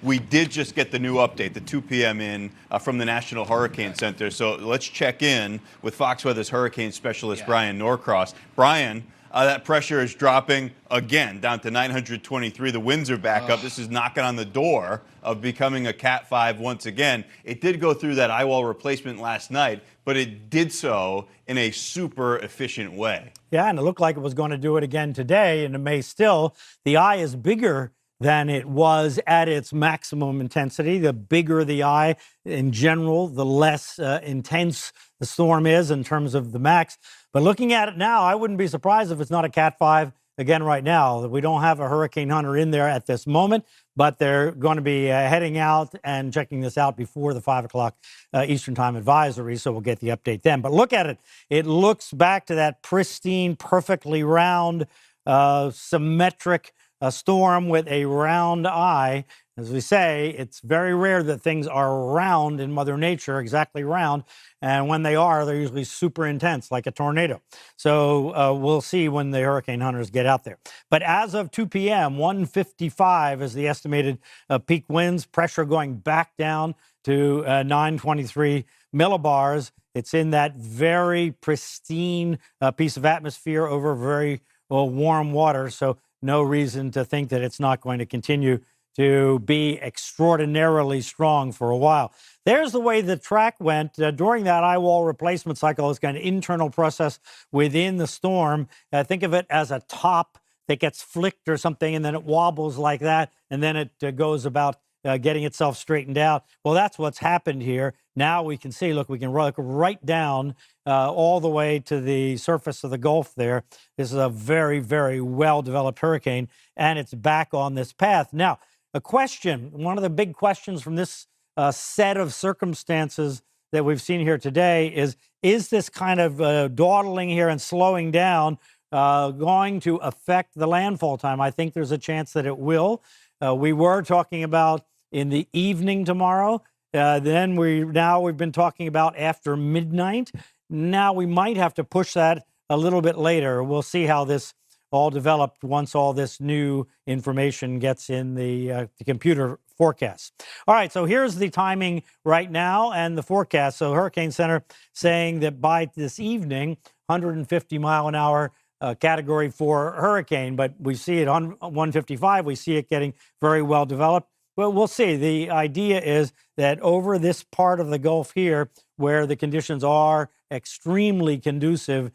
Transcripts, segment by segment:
We did just get the new update, the 2 p.m. in from the National Hurricane Center. So let's check in with Fox Weather's hurricane specialist, Bryan Norcross. Bryan, that pressure is dropping again, down to 923. The winds are back up. This is knocking on the door of becoming a Cat 5 once again. It did go through that eye wall replacement last night, but it did so in a super efficient way. Yeah, and it looked like it was going to do it again today, and it may still. The eye is bigger than it was at its maximum intensity. The bigger the eye in general, the less intense the storm is in terms of the max. But looking at it now, I wouldn't be surprised if it's not a Cat 5 again right now. We don't have a hurricane hunter in there at this moment, but they're going to be heading out and checking this out before the 5 o'clock Eastern Time advisory, so we'll get the update then. But look at it. It looks back to that pristine, perfectly round, symmetric storm with a round eye. As we say, it's very rare that things are round in Mother Nature, exactly round. And when they are, they're usually super intense, like a tornado. So we'll see when the hurricane hunters get out there. But as of 2 p.m., 155 is the estimated peak winds, pressure going back down to 923 millibars. It's in that very pristine piece of atmosphere over very warm water. So no reason to think that it's not going to continue to be extraordinarily strong for a while. There's the way the track went during that eye wall replacement cycle. It's kind of internal process within the storm. Think of it as a top that gets flicked or something, and then it wobbles like that, and then it goes about getting itself straightened out. Well, that's what's happened here. Now we can see, look, we can look right down all the way to the surface of the Gulf there. This is a very, very well-developed hurricane, and it's back on this path. Now, a question, one of the big questions from this set of circumstances that we've seen here today is this kind of dawdling here and slowing down going to affect the landfall time? I think there's a chance that it will. We were talking about in the evening tomorrow. Then we've been talking about after midnight. Now we might have to push that a little bit later. We'll see how this all developed once all this new information gets in the computer forecast. All right, so here's the timing right now and the forecast. So Hurricane Center saying that by this evening, 150 mile an hour Category 4 hurricane, but we see it on 155. We see it getting very well developed. Well, we'll see. The idea is that over this part of the Gulf here, where the conditions are extremely conducive,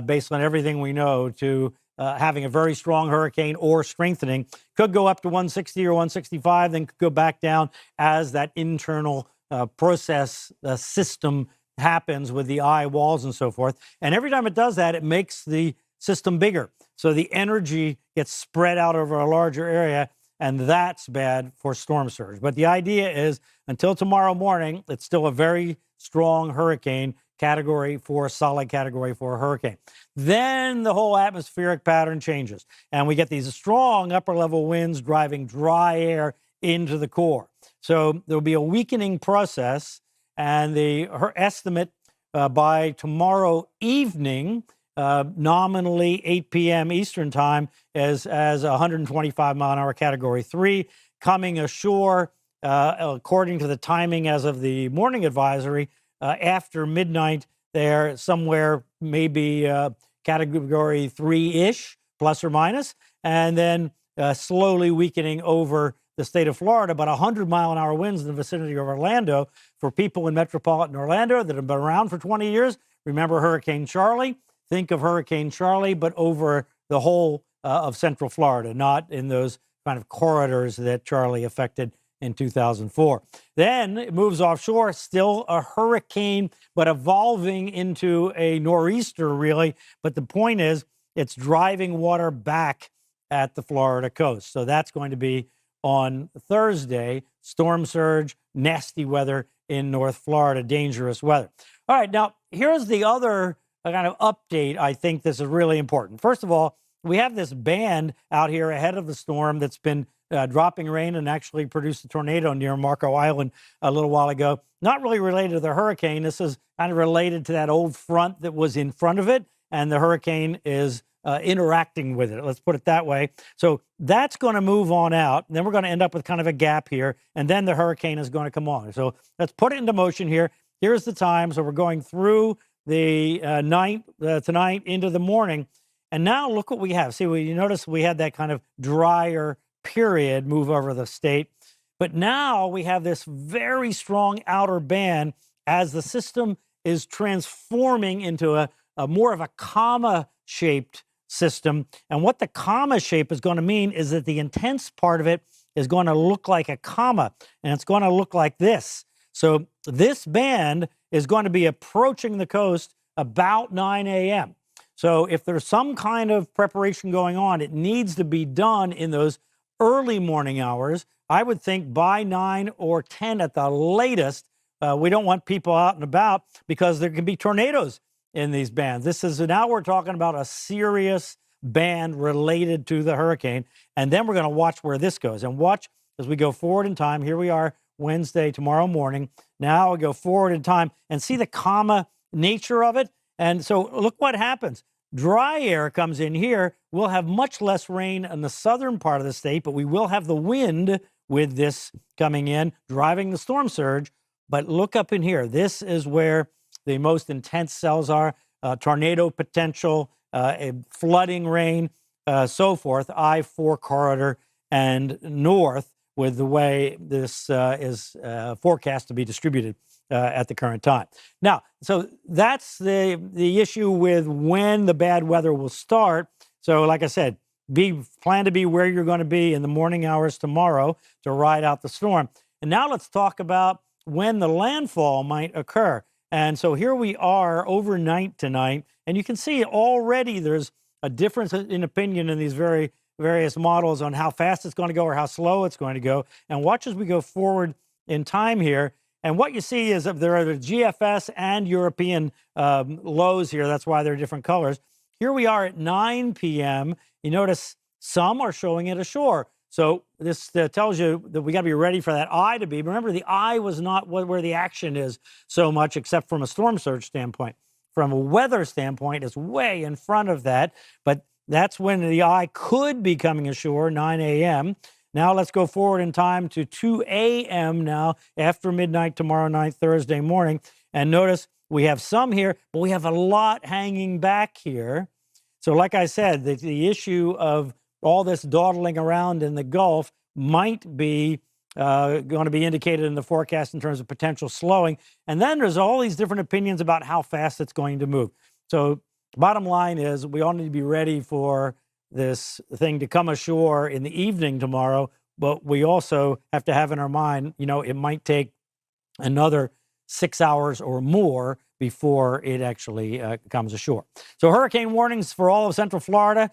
based on everything we know, to having a very strong hurricane or strengthening, could go up to 160 or 165, then could go back down as that internal process system happens with the eye walls and so forth. And every time it does that, it makes the system bigger. So the energy gets spread out over a larger area, and that's bad for storm surge. But the idea is until tomorrow morning, it's still a very strong hurricane, Category 4, solid Category 4 hurricane. Then the whole atmospheric pattern changes, and we get these strong upper-level winds driving dry air into the core. So there'll be a weakening process, and her estimate by tomorrow evening, nominally 8 p.m. Eastern Time, as 125 mile an hour Category 3 coming ashore, according to the timing as of the morning advisory, after midnight there, somewhere maybe Category 3-ish, plus or minus, and then slowly weakening over the state of Florida. About 100 mile an hour winds in the vicinity of Orlando. For people in metropolitan Orlando that have been around for 20 years, remember Hurricane Charlie? Think of Hurricane Charlie, but over the whole of Central Florida, not in those kind of corridors that Charlie affected in 2004. Then it moves offshore, still a hurricane, but evolving into a nor'easter, really. But the point is, it's driving water back at the Florida coast. So that's going to be on Thursday, storm surge, nasty weather in North Florida, dangerous weather. All right, now here's the other kind of update. I think this is really important. First of all, we have this band out here ahead of the storm that's been dropping rain and actually produced a tornado near Marco Island a little while ago. Not really related to the hurricane. This is kind of related to that old front that was in front of it, and the hurricane is interacting with it. Let's put it that way. So that's going to move on out. And then we're going to end up with kind of a gap here. And then the hurricane is going to come on. So let's put it into motion here. Here's the time. So we're going through the night tonight into the morning. And now look what we have. See, you notice we had that kind of drier period move over the state. But now we have this very strong outer band as the system is transforming into a more of a comma-shaped system. And what the comma shape is going to mean is that the intense part of it is going to look like a comma, and it's going to look like this. So this band is going to be approaching the coast about 9 a.m. So if there's some kind of preparation going on, it needs to be done in those early morning hours. I would think by 9 or 10 at the latest. We don't want people out and about because there can be tornadoes in these bands. Now we're talking about a serious band related to the hurricane. And then we're going to watch where this goes. And watch as we go forward in time. Here we are Wednesday, tomorrow morning. Now we go forward in time and see the comma nature of it. And so look what happens. Dry air comes in here. We'll have much less rain in the southern part of the state, but we will have the wind with this coming in, driving the storm surge. But look up in here. This is where the most intense cells are, tornado potential, flooding rain, so forth, I-4 corridor and north with the way this is forecast to be distributed at the current time. Now, so that's the issue with when the bad weather will start. So like I said, plan to be where you're going to be in the morning hours tomorrow to ride out the storm. And now let's talk about when the landfall might occur. And so here we are overnight tonight, and you can see already there's a difference in opinion in these various models on how fast it's going to go or how slow it's going to go. And watch as we go forward in time here. And what you see is that there are the GFS and European lows here. That's why they're different colors. Here we are at 9 p.m. You notice some are showing it ashore. So this tells you that we got to be ready for that eye to be. Remember, the eye was not where the action is so much, except from a storm surge standpoint. From a weather standpoint, it's way in front of that. But that's when the eye could be coming ashore, 9 a.m. Now let's go forward in time to 2 a.m. now, after midnight tomorrow night, Thursday morning. And notice we have some here, but we have a lot hanging back here. So like I said, the issue of all this dawdling around in the Gulf might be going to be indicated in the forecast in terms of potential slowing. And then there's all these different opinions about how fast it's going to move. So bottom line is we all need to be ready for this thing to come ashore in the evening tomorrow, but we also have to have in our mind, it might take another 6 hours or more before it actually comes ashore. So hurricane warnings for all of Central Florida,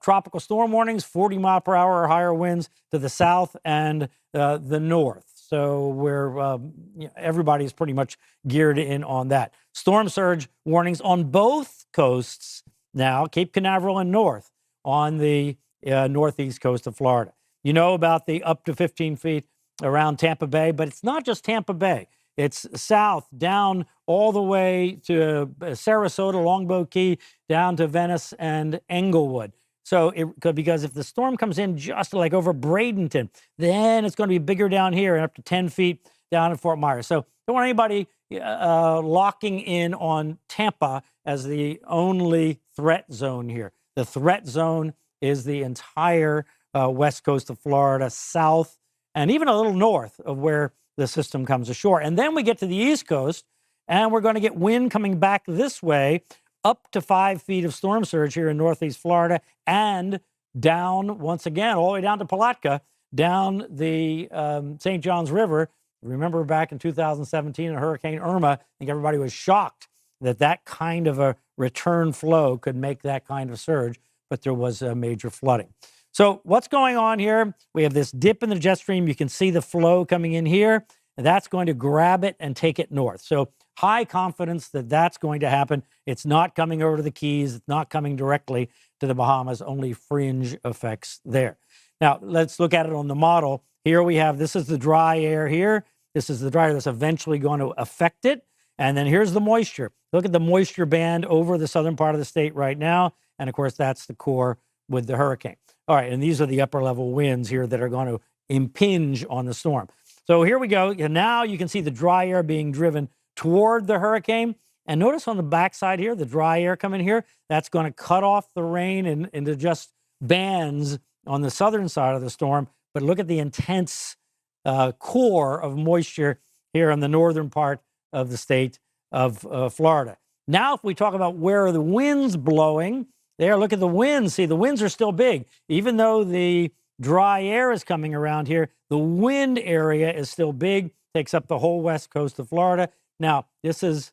tropical storm warnings, 40 mile per hour or higher winds to the south and the north. So everybody's pretty much geared in on that. Storm surge warnings on both coasts now, Cape Canaveral and north on the northeast coast of Florida. You know about the up to 15 feet around Tampa Bay, but it's not just Tampa Bay. It's south, down all the way to Sarasota, Longboat Key, down to Venice and Englewood. So because if the storm comes in just like over Bradenton, then it's going to be bigger down here and up to 10 feet down in Fort Myers. So don't want anybody locking in on Tampa as the only threat zone here. The threat zone is the entire west coast of Florida, south, and even a little north of where the system comes ashore. And then we get to the East Coast, and we're going to get wind coming back this way, up to 5 feet of storm surge here in northeast Florida, and down, once again, all the way down to Palatka, down the St. Johns River. Remember back in 2017 in Hurricane Irma, I think everybody was shocked that kind of a return flow could make that kind of surge, but there was a major flooding. So what's going on here? We have this dip in the jet stream. You can see the flow coming in here, and that's going to grab it and take it north. So high confidence that that's going to happen. It's not coming over to the Keys. It's not coming directly to the Bahamas, only fringe effects there. Now, let's look at it on the model. Here we have, this is the dry air here. This is the dry air that's eventually going to affect it. And then here's the moisture. Look at the moisture band over the southern part of the state right now. And of course, that's the core with the hurricane. All right, and these are the upper level winds here that are going to impinge on the storm. So here we go. And now you can see the dry air being driven toward the hurricane. And notice on the backside here, the dry air coming here, that's going to cut off the rain into just bands on the southern side of the storm. But look at the intense core of moisture here in the northern part of the state of Florida. Now, if we talk about where are the winds blowing, there, look at the winds. See, the winds are still big. Even though the dry air is coming around here, the wind area is still big, takes up the whole west coast of Florida. Now, this is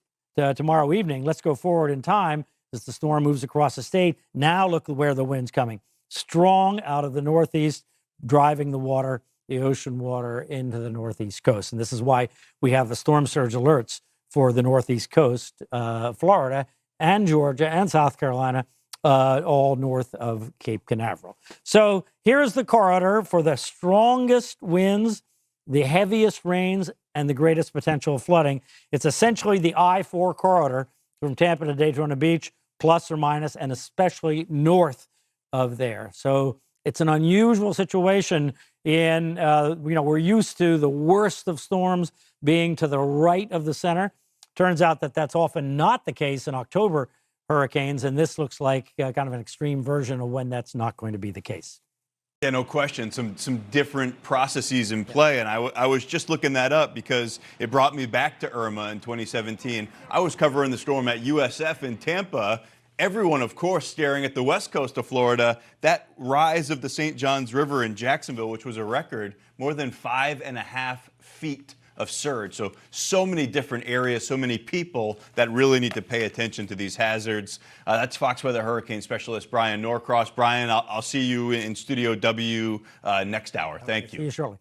tomorrow evening. Let's go forward in time as the storm moves across the state. Now look where the wind's coming. Strong out of the northeast, driving the water, the ocean water, into the northeast coast. And this is why we have the storm surge alerts for the northeast coast, Florida and Georgia and South Carolina, all north of Cape Canaveral. So here's the corridor for the strongest winds, the heaviest rains, and the greatest potential of flooding. It's essentially the I-4 corridor from Tampa to Daytona Beach, plus or minus, and especially north of there. So it's an unusual situation in, we're used to the worst of storms being to the right of the center. Turns out that that's often not the case in October hurricanes, and this looks like kind of an extreme version of when that's not going to be the case. Yeah, no question. Some different processes in play, and I was just looking that up because it brought me back to Irma in 2017. I was covering the storm at USF in Tampa. Everyone, of course, staring at the west coast of Florida. That rise of the St. Johns River in Jacksonville, which was a record, more than 5.5 feet of surge. So many different areas, so many people that really need to pay attention to these hazards. That's Fox Weather Hurricane Specialist Bryan Norcross. Bryan, I'll see you in Studio W next hour. Thank you. See you shortly.